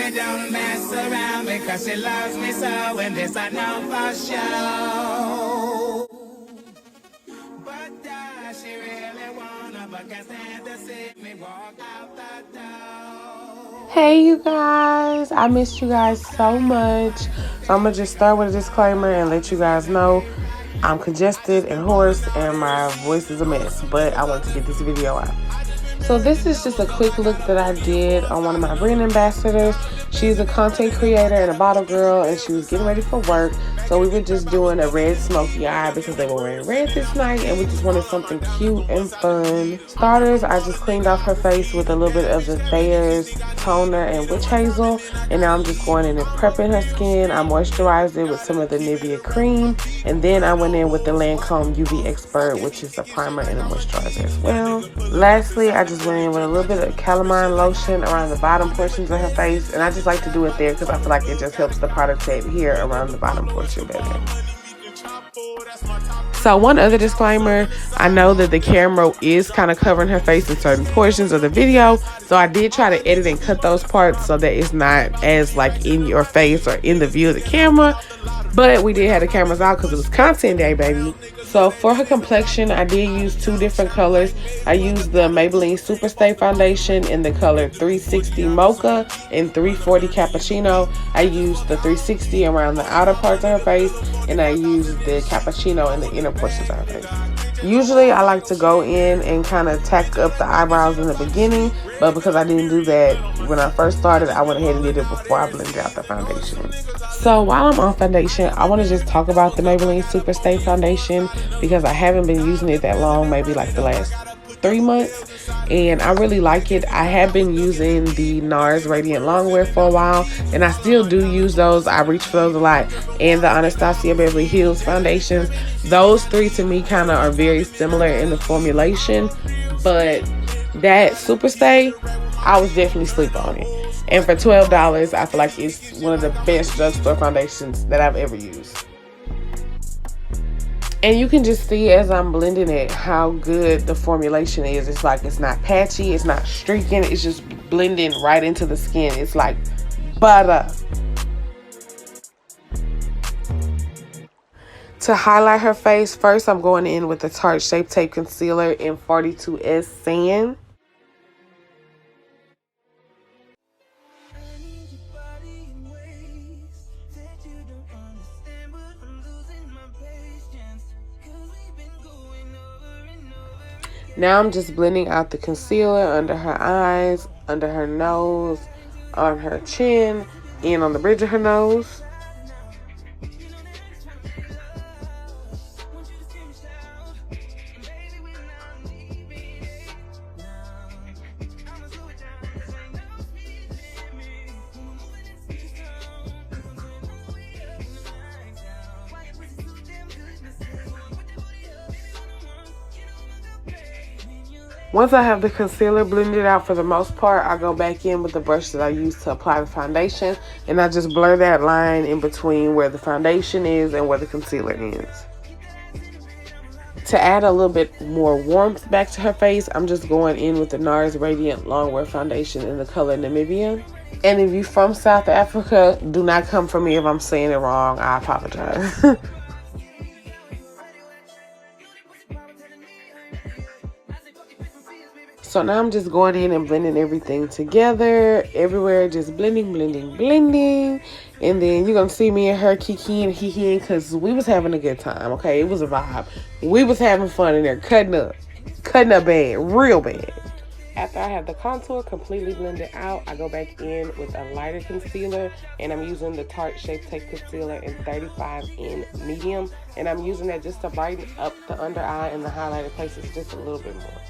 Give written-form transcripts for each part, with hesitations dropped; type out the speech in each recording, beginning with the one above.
really don't mess around because she loves me so, and this I know for sure. But she really wanna, but can't stand to see me walk out the door. Hey you guys, I missed you guys so much. So I'm gonna just start with a disclaimer and let you guys know I'm congested and hoarse and my voice is a mess, but I want to get this video out. So this is just a quick look that I did on one of my brand ambassadors. She's a content creator and a bottle girl, and she was getting ready for work. So we were just doing a red smoky eye because they were wearing red this night, and we just wanted something cute and fun. Starters, I just cleaned off her face with a little bit of the Thayer's toner and witch hazel, and now I'm just going in and prepping her skin. I moisturized it with some of the Nivea cream, and then I went in with the Lancome UV Expert, which is a primer and a moisturizer as well. Lastly, I just went in with a little bit of CALAMINE lotion around the bottom portions of her face, and I just like to do it there because I feel like it just helps the product to adhere around the bottom portion better. So one other disclaimer, I know that the camera is kind of covering her face in certain portions of the video, so I did try to edit and cut those parts so that it's not as like in your face or in the view of the camera, but we did have the cameras out because it was content day, baby. So for her complexion, I did use two different colors. I used the Maybelline Super Stay Foundation in the color 360 Mocha and 340 Cappuccino. I used the 360 around the outer parts of her face, and I used the Cappuccino in the inner portions of her face. Usually I like to go in and kind of tack up the eyebrows in the beginning, but because I didn't do that when I first started, I went ahead and did it before I blended out the foundation. So while I'm on foundation, I want to just talk about the Maybelline Super Stay Foundation because I haven't been using it that long, maybe like the last 3 months, and I really like it. I have been using the NARS Radiant Longwear for a while, and I still do use those. I reach for those a lot, and the Anastasia Beverly Hills foundations. Those three to me kind of are very similar in the formulation, but that Super Stay, I was definitely sleep on it. And for $12, I feel like it's one of the best drugstore foundations that I've ever used. And you can just see as I'm blending it how good the formulation is. It's like it's not patchy, it's not streaking, it's just blending right into the skin. It's like butter. To highlight her face, first I'm going in with the Tarte ShapeTape Concealer in 42S Sand. Now I'm just blending out the concealer under her eyes, under her nose, on her chin, and on the bridge of her nose. Once I have the concealer blended out for the most part, I go back in with the brush that I use to apply the foundation, and I just blur that line in between where the foundation is and where the concealer ends. To add a little bit more warmth back to her face, I'm just going in with the NARS Radiant Longwear Foundation in the color Namibia. And if you're from South Africa, do not come for me if I'm saying it wrong. I apologize. So now I'm just going in and blending everything together, everywhere, just blending, blending, blending. And then you're going to see me and her kikiing, hihiing, because we was having a good time, okay? It was a vibe. We was having fun in there, cutting up bad, real bad. After I have the contour completely blended out, I go back in with a lighter concealer, and I'm using the Tarte ShapeTape Concealer in 35 in medium. And I'm using that just to brighten up the under eye and the highlighted places just a little bit more.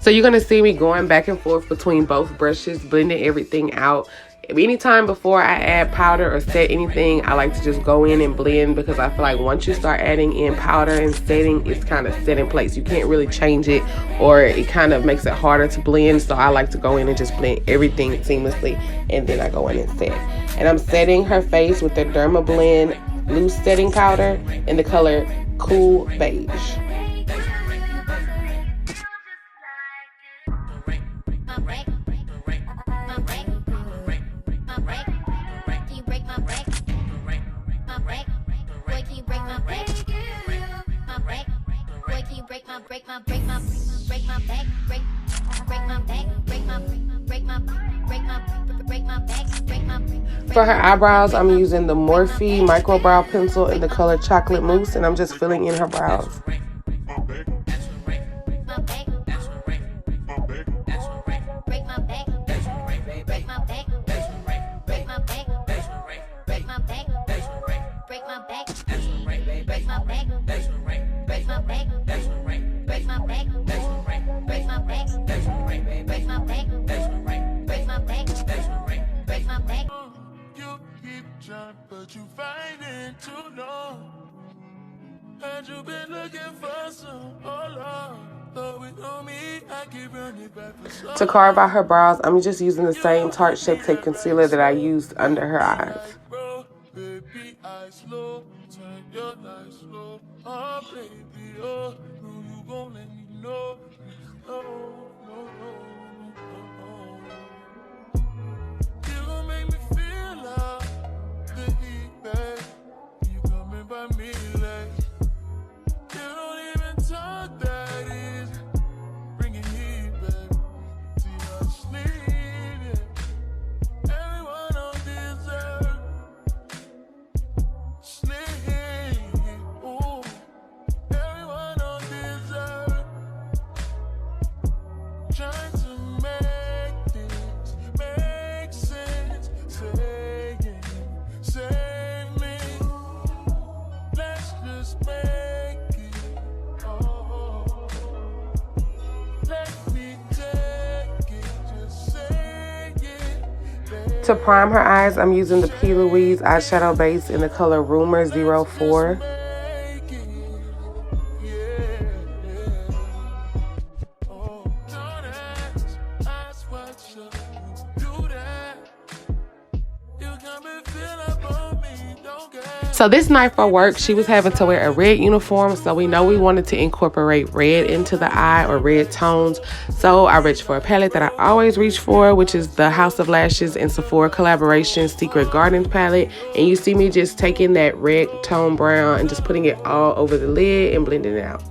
So you're going to see me going back and forth between both brushes, blending everything out. Anytime before I add powder or set anything, I like to just go in and blend, because I feel like once you start adding in powder and setting, it's kind of set in place. You can't really change it, or it kind of makes it harder to blend. So I like to go in and just blend everything seamlessly, and then I go in and set. And I'm setting her face with the Dermablend loose setting powder in the color Cool Beige. For her eyebrows, I'm using the Morphe micro brow pencil in the color Chocolate Mousse, and I'm just filling in her brows. But you find it too long. Had you been looking for some To carve out her brows, I'm just using the same Tarte ShapeTape concealer that I used under her eyes. To prime her eyes, I'm using the Louise eyeshadow base in the color Rumour 04. So this night for work, she was having to wear a red uniform, so we know we wanted to incorporate red into the eye, or red tones. So I reached for a palette that I always reach for, which is the House of Lashes and Sephora collaboration Secret Garden palette. And you see me just taking that red tone brown and just putting it all over the lid and blending it out.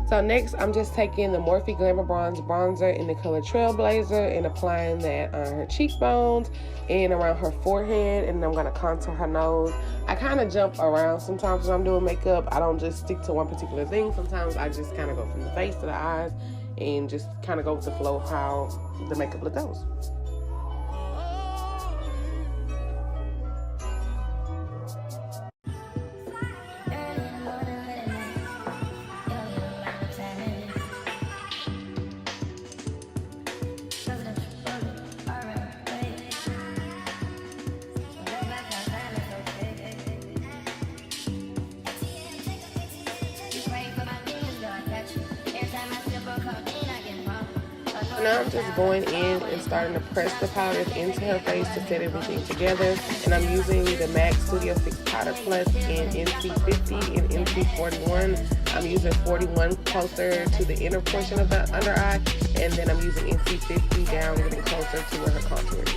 So next, I'm just taking the Morphe Glamabronze bronzer in the color Trailblazer and applying that on her cheekbones and around her forehead, and I'm going to contour her nose. I kind of jump around sometimes when I'm doing makeup. I don't just stick to one particular thing. Sometimes I just kind of go from the face to the eyes and just kind of go with the flow of how the makeup look goes. Now I'm just going in and starting to press the powders into her face to set everything together. And I'm using the MAC Studio Fix Powder Plus in NC50 and NC41. I'm using 41 closer to the inner portion of the under eye, and then I'm using NC50 down, getting closer to where her contour is.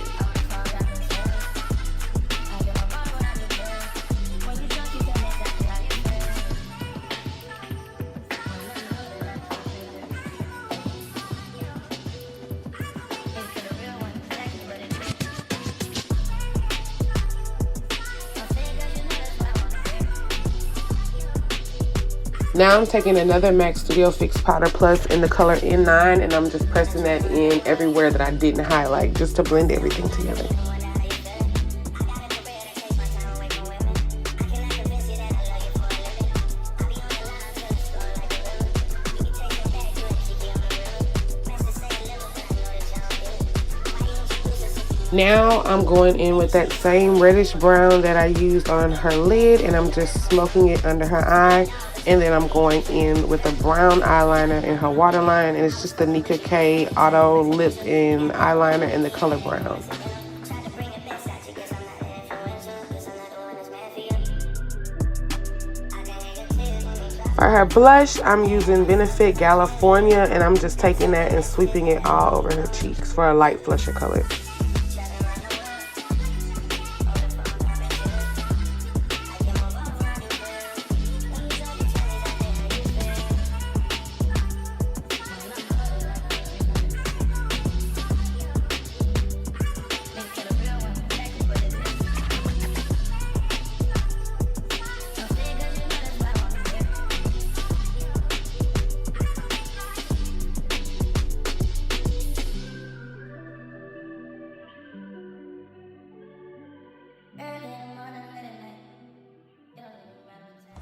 Now I'm taking another MAC Studio Fix Powder Plus in the color N9, and I'm just pressing that in everywhere that I didn't highlight, just to blend everything together. Now I'm going in with that same reddish brown that I used on her lid, and I'm just smoking it under her eye. And then I'm going in with a brown eyeliner in her waterline, and it's just the NICKA Auto Lip and Eyeliner in the color brown. For her blush, I'm using Benefit Galifornia, and I'm just taking that and sweeping it all over her cheeks for a light flusher color.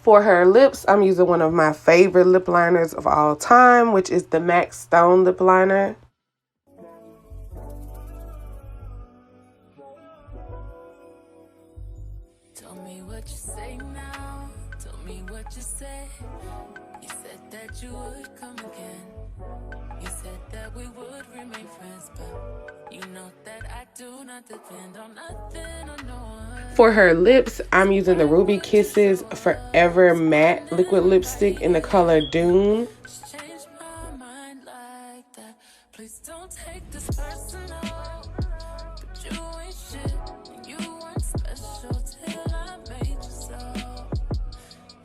For her lips, I'm using one of my favorite lip liners of all time, which is the MAC Stone Lip Liner. Tell me what you say now. Tell me what you said. You said that you would come again. You said that we would remain friends, but you know that I do not depend on nothing or no one. For her lips, I'm using the Ruby Kisses Forever Matte Liquid Lipstick in the color Dune. Change my mind like that. Please don't take this personal. But you ain't shit, and you weren't special till I made you so.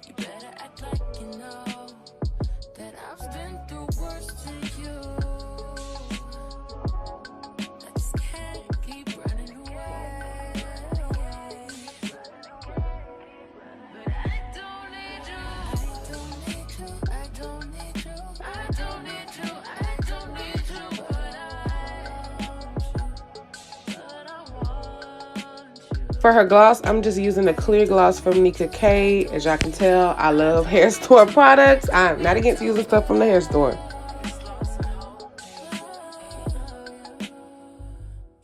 You better act like you know that I've been through worse to you. I just can't keep running away. But I don't need you. I don't need you. I don't need you. I don't need you. But I want you. For her gloss, I'm just using a clear gloss from NICKA. As y'all can tell, I love hair store products. I'm not against using stuff from the hair store.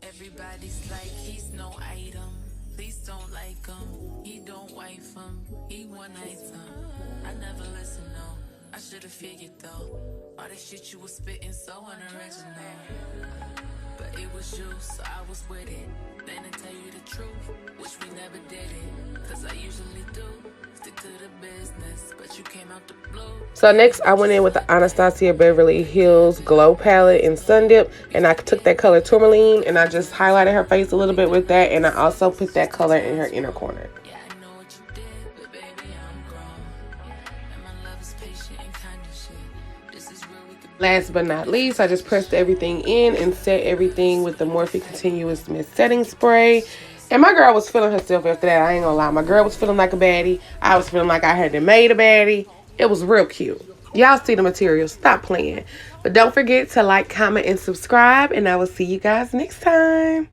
Everybody's like, he's no item. Please don't like him. He don't wife him. He one item. I never listen, no. I should have figured though. All that shit you was spitting so unoriginal. But it was you, so I was with it. Then to tell you the truth, wish we never did it. Cause I usually do. Stick to the business, but you came out the blue. So next, I went in with the Anastasia Beverly Hills Glow Palette in Sun Dip, and I took that color Tourmaline, and I just highlighted her face a little bit with that, and I also put that color in her inner corner. Yeah, I know what you did, but baby, I'm grown. And my love is patient and kind of shit. This is real with the Last but not least, I just pressed everything in and set everything with the Morphe Continuous Mist Setting Spray. And my girl was feeling herself after that. I ain't gonna lie. My girl was feeling like a baddie. I was feeling like I had made a baddie. It was real cute. Y'all see the material. Stop playing. But don't forget to like, comment, and subscribe. And I will see you guys next time.